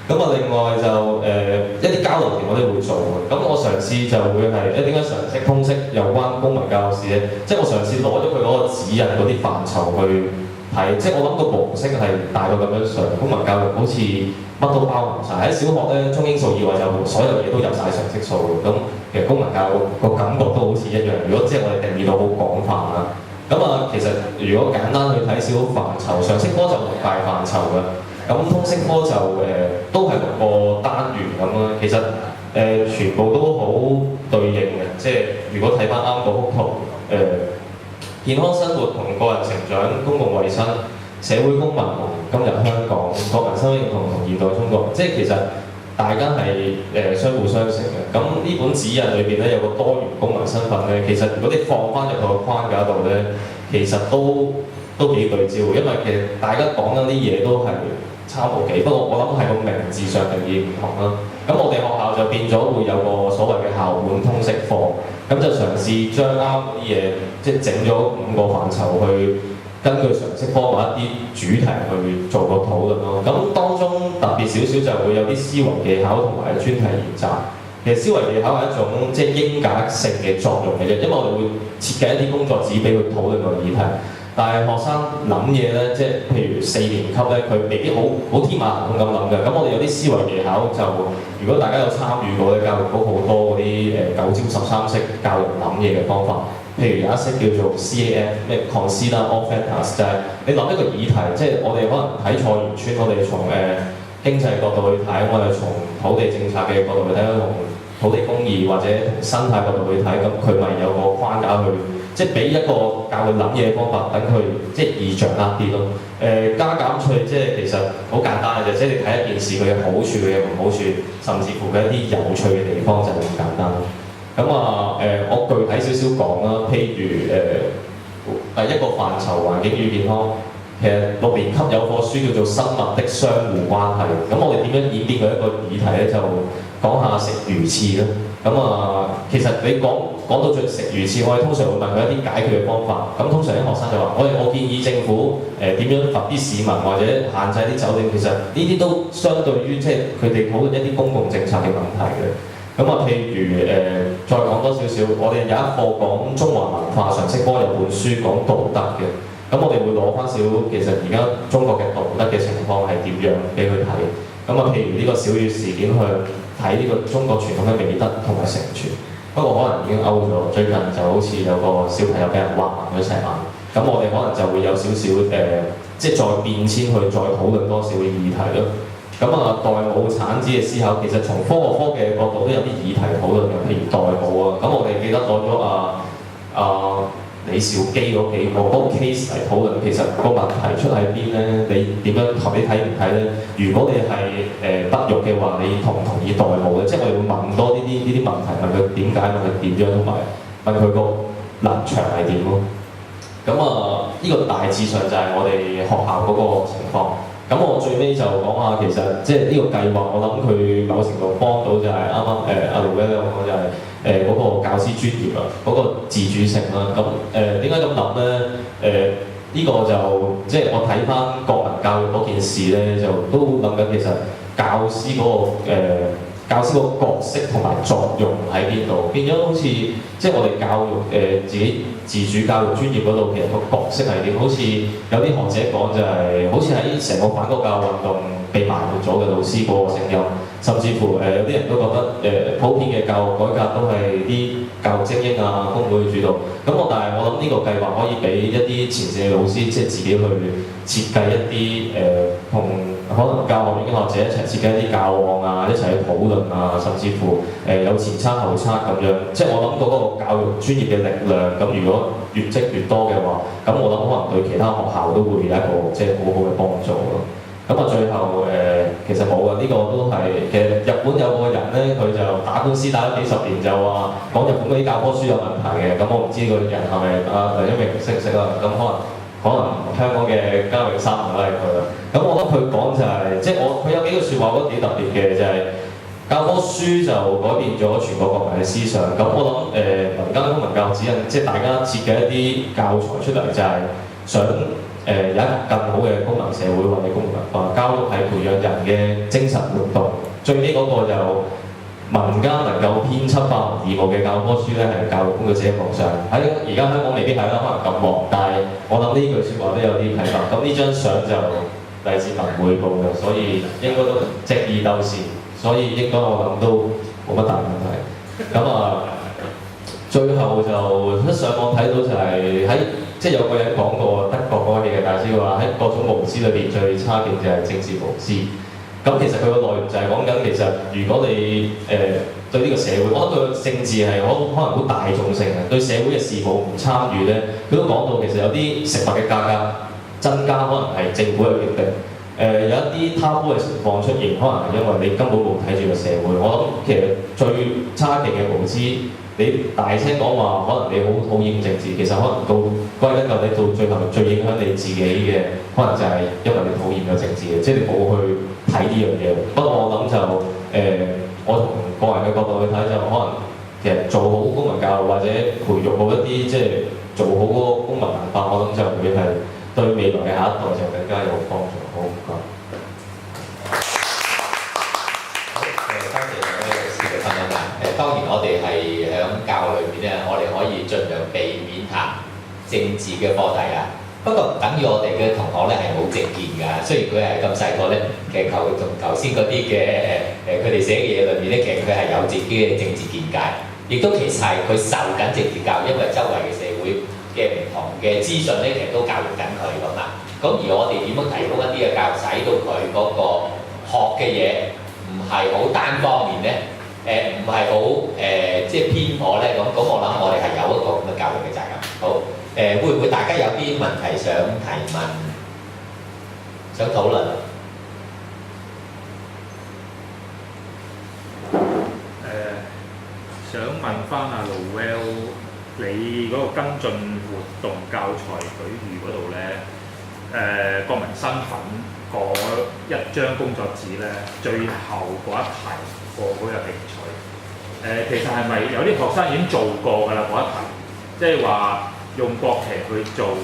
S4: 另外就一啲交流團我哋會做嘅。我嘗試就會係點解常識通識有關公民教育事咧？即係我嘗試攞咗佢嗰個指引嗰啲範疇去睇，即係我諗個模式係大概咁樣上。公民教育好似乜都包含晒。喺小學咧，中英數以外就所有嘢都入晒常識數嘅。咁其實公民教育個感覺都好似一樣。如果即係我哋定義到好廣泛啦。其實如果簡單去睇小範疇，常識科就6大範疇嘅。通識科就都係6個單元咁啦。其實全部都好對應嘅。即係如果睇翻啱嗰幅圖，健康生活同個人成長、公共衛生、社會公民同今日香港、國民身份認同同現代中國，即係其實大家係相互相成嘅。呢本指引裏邊咧有個多元公民身份咧，其實如果你放翻入個框架度咧，其實都幾對焦，因為其實大家講緊啲嘢都係差無幾，不過我諗係個名字上定義唔同啦。我哋學校就變咗會有個所謂嘅校本通識課，就嘗試將啱嗰啲嘢，即係整咗5個範疇去根據常識科某一啲主題去做個討論咯。當中特別少少就會有啲思維技巧同埋專題研習。其實思維技巧係一種即係應格性嘅作用嘅啫，因為我哋會設計一啲工作紙俾佢討論個議題。但係學生諗嘢咧，即係譬如4年級咧，佢未必好天馬行空咁諗嘅。我哋有啲思維技巧就，如果大家有參與過咧，教育局好多嗰啲9招13式教人諗嘢嘅方法。譬如有一式叫做 CAF 咩 Consider All Factors， 就係你諗一個議題，即係我哋可能睇菜園村，我哋從經濟角度去睇，我哋從土地政策嘅角度去睇，同土地公義或者從生態角度去睇，佢咪有個框架去。即係俾一個教佢諗嘢嘅方法，等佢即係易掌握啲咯。加減趣即係其實好簡單嘅啫，即係你睇一件事佢嘅好處、佢嘅唔好處，甚至乎佢一啲有趣嘅地方就係咁簡單。我具體少少講啦，譬如第一個範疇環境與健康，其實6年級有課書叫做生物的相互關係。我哋點樣演變佢一個議題咧？就講下食魚翅啦。其實你講到最食魚翅，我哋通常會問佢一啲解決嘅方法。通常啲學生就話：我建議政府點樣罰啲市民或者限制啲酒店。其實呢啲都相對於即係佢哋討論一啲公共政策嘅問題嘅。譬如再講多少少，我哋有一課講中華文化常識科有本書講道德嘅。我哋會攞翻少其實而家中國嘅道德嘅情況係點樣俾佢睇。譬如呢個小雨事件去睇呢個中國傳統嘅美德同埋承傳，不過可能已經 out 咗。最近就好似有個小朋友俾人畫咗成眼，我哋可能就會有少少即係再變遷去再討論多少嘅議題咯。代母產子嘅思考，其實從科學科嘅角度都有啲議題討論嘅，譬如代母啊。我哋記得攞咗李兆基嗰幾個 case 嚟討論，其實個問題出喺邊咧？你點樣你睇唔睇咧？如果你係不育嘅話，你同唔同意代母咧？即係我哋會問多呢啲問題，問佢點解，問佢點樣，同埋問佢個立場係點咯。呢個大致上就係我哋學校嗰個情況。咁我最尾就講下其實即係呢個計劃，我諗佢某程度幫到就係啱啱阿盧咧講就係嗰個教師專業啊，嗰、個自主性啦。咁點解咁諗咧？呢個就即係我睇翻國民教育嗰件事咧，就都諗緊其實教師教師個角色同埋作用喺邊度？變咗好似即係我哋教育自己自主教育專業嗰度，其實個角色係點？好似有啲學者講就係、好似喺成個反國教運動被埋沒咗嘅老師嗰個聲音，甚至乎有啲人都覺得普遍嘅教育改革都係啲教育精英啊、工會主導。咁但係我諗呢個計劃可以俾一啲前線嘅老師，即係自己去設計一啲同可能教學院嘅學者一齊設計一啲教案啊，一齊去討論啊，甚至乎有前測後測咁樣。即係我諗嗰個教育專業嘅力量，咁如果越積越多嘅話，咁我諗可能對其他學校都會有一個即係好好嘅幫助咯。咁啊，最後其實冇啊，呢、個都係其實日本有個人咧，佢就打官司打咗幾十年，就話講日本嗰啲教科書有問題嘅。咁我唔知個人係咪梁一鳴識唔識啦？咁可能香港嘅交易三都係佢啦。咁我覺得佢講就係、即係佢有幾句説話，我覺得幾特別嘅，就係、教科書就改變咗全國國民嘅思想。咁我諗民間公民教育指引，即係大家設計一啲教材出嚟，就係想有一個更好嘅公民社會或者公民文化。教育係培養人嘅精神活動。最尾嗰個就民間能夠編輯化義務嘅教科書咧，係教育工作者嘅夢想。喺而家香港未必係啦，可能咁忙，但係我諗呢句説話都有啲啟發。咁呢張相就嚟自文匯報嘅，所以應該都正義鬥士，所以應該我諗都冇乜大問題。咁最後就一上網睇到就係即係有個人講過德國嗰個戲劇大師話喺各種無知裏邊最差勁就係政治無知。咁其實佢個內容就係講緊，其實如果你對呢個社會，我覺得對政治係可能好大眾性嘅，對社會嘅事務唔參與咧，佢都講到其實有啲食物嘅價格增加，可能係政府嘅決定。有一啲貪污嘅情況出現，可能係因為你根本冇睇住個社會。我諗其實最差勁嘅無知，你大聲講話，可能你好討厭政治，其實可能到歸根究底到最後最影響你自己嘅，可能就係因為你討厭咗政治嘅，即係你冇去睇呢樣嘢。不過我諗就我從個人嘅角度去睇就可能其實做好公民教育或者培育好一啲即係做好嗰個公民文化，我諗就會係對未來嘅下一代就更加有幫助。好唔該。
S2: 多謝兩位老師嘅分享啦。當然我哋係喺教育裏面咧，我哋可以盡量避免談政治嘅課題啊。不過唔等於我哋嘅同學咧係冇政見㗎。雖然佢係咁細個咧，其實同頭先嗰啲嘅佢哋寫嘅嘢裏面咧，其實佢係有自己嘅政治見解，亦都其實係佢受緊政治教育，因為周圍嘅社會嘅唔同嘅資訊咧，其實都教育緊佢咁啊。咁而我哋點樣提供一啲嘅教育，使到佢嗰個學嘅嘢唔係好單方面咧，唔係好即係偏頗咧，咁我諗我哋係有一個咁嘅教育嘅責任。好，會唔會大家有啲問題想提問、想討論？
S5: 想問翻阿 Lowell， 你嗰個跟進活動教材舉預嗰度咧，國民身份嗰一張工作紙咧，最後嗰一題個好有興趣。其實係咪有啲學生已經做過㗎啦？嗰一題，即係話用國旗去做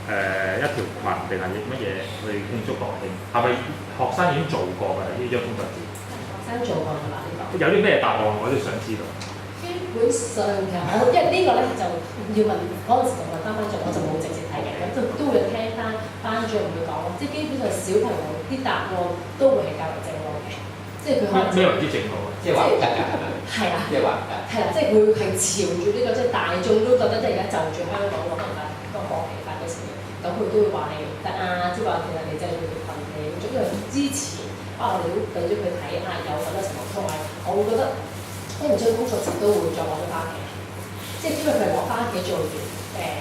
S5: 一條裙定係乜嘢去慶祝國慶？係咪學生已經做過㗎啦？呢張工作紙？
S3: 學生做過㗎啦，呢個。
S5: 有啲咩答案我都想知道。
S3: 基本上㗎，因為呢個咧就要問嗰陣時就問翻班長，我就冇直接睇嘅，咁都會聽翻班長會講，即係基本上小朋友啲答案都會係較為正路嘅，即係佢可能
S5: 咩為之正路啊？
S2: 即係話唔得㗎，係咪？
S3: 係啦，
S2: 即係話唔得。
S3: 係啦，即係佢係朝住呢個，即係大眾都覺得即係而家就住香港嗰個國旗發嘅時候，咁佢都會話你唔得啊，即係話其實你就係要群體，因為之前我哋都俾咗佢睇有咁嘅情況，同埋我會覺得。呢唔將工作紙都會再攞咗翻屋企，即係因為佢係攞翻屋企做完，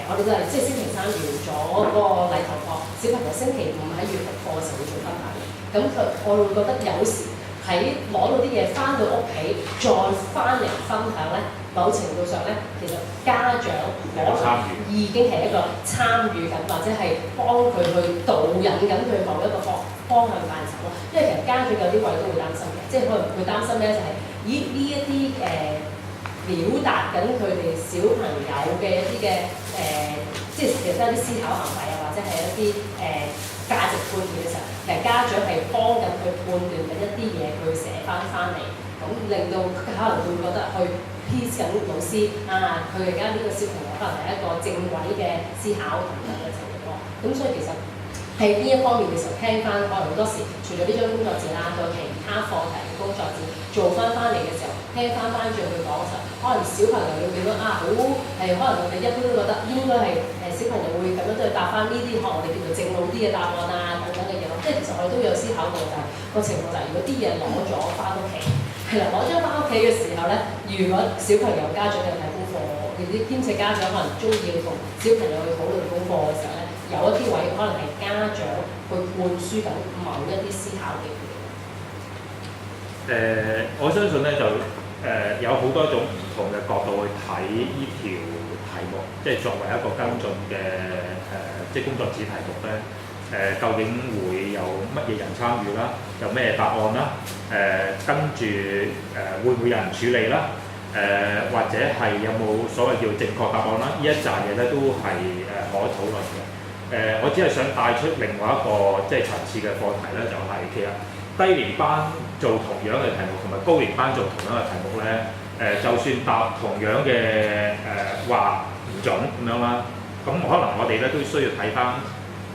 S3: 我哋都係即係星期三完咗嗰個禮頭課，小朋友星期五喺月頭課嘅時候會做翻嚟。咁我會覺得有時佢喺攞到啲嘢翻到屋企，再翻嚟分享咧，某程度上咧，其實家長可能已經係一個參與緊，或者係幫佢去導引緊佢某一個方向範疇咯。因為其實家長有啲位都會擔心嘅，即係可能會擔心咧就係、咦呢一啲表達緊佢哋小朋友嘅一啲嘅即係其實都係啲思考行為啊，或者係一啲價值判斷嘅時候，其實家長係幫緊佢判斷緊一啲嘢，佢寫翻嚟，咁令到可能會覺得去 piece 緊老師啊，佢而家呢個小朋友可能係一個正位嘅思考等等嘅情況。咁所以其實喺呢一方面嘅時候，聽翻可能好多時，除咗呢張工作紙啦，仲有其他課題嘅工作紙做翻嚟嘅時候，聽翻班長佢講嘅時候，可能小朋友會覺得啊，好係可能我哋一般都覺得應該係小朋友會咁樣都係答翻呢啲可能我哋叫做正路啲嘅答案啊等等嘅嘢咯。即係其實我哋都有思考過就係、個情況就係、如果啲嘢攞咗翻屋企，係啦攞咗翻屋企嘅時候咧，如果小朋友家長有睇功課，而啲兼且家長可能中意要同小朋友去討論功課嘅時候咧，有一啲位可能係家長去灌輸緊某一啲思考嘅嘢。
S5: 我相信咧就有好多種唔同嘅角度去睇呢條題目，即係作為一個跟進嘅即係工作紙題目咧。究竟會有乜嘢人參與啦？有咩答案啦？跟住會唔會有人處理啦？或者係有冇所謂叫正確答案啦？呢一紮嘢咧都係可討論嘅。我只係想帶出另外一個即係層次嘅課題咧，就係、其實低年班做同樣嘅題目，同埋高年班做同樣嘅題目咧，就算答同樣嘅話唔準咁樣啦，咁可能我哋咧都需要睇翻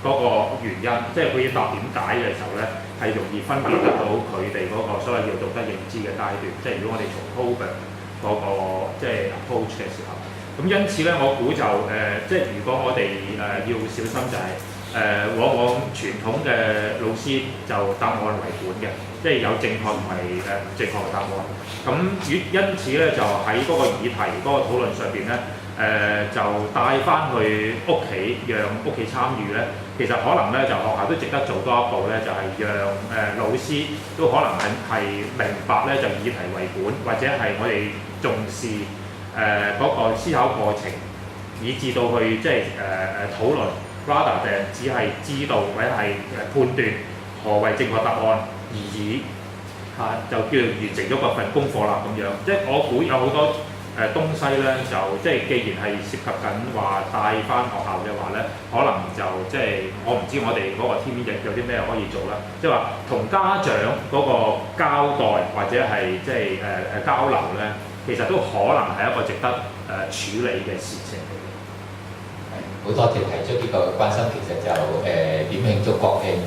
S5: 嗰個原因，即係佢要答點解嘅時候咧，係容易分辨得到佢哋嗰個所謂叫道德認知嘅階段。即係如果我哋從 Hogan 嗰個即係 approach 嘅時候，咁因此咧，我估就即係如果我哋要小心就係、往往傳統嘅老師就答案為本嘅，即係有正確同埋唔正確嘅答案。咁因此咧，就喺嗰個議題嗰個討論上邊咧。就帶翻去屋企，讓屋企參與咧。其實可能咧，就學校都值得做多一步咧，就係、讓老師都可能係明白咧，就議題為本，或者係我哋重視嗰個思考過程，以至到去即係討論 rather than 只係知道或者係判斷何謂正確答案而已就叫做完成咗嗰份功課啦咁樣。即係我估有好多。東西咧就即係既然係涉及緊話帶翻學校嘅話咧，可能就即係我唔知我哋嗰個 team 有啲咩可以做啦。即係話同家長嗰個交代或者係即係交流咧，其實都可能係一個值得處理嘅事情。
S2: 好多謝提出呢個關心，其實就點慶祝國慶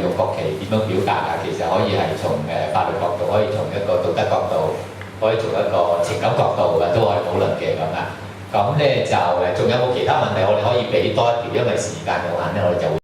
S2: 用國旗點樣表達啊？其實可以係從法律角度，可以從一個道德角度。可以從一個情感角度都可以討論嘅咁啊，咁咧就仲有冇其他問題？我哋可以俾多一條，因為時間有限咧，我哋就會。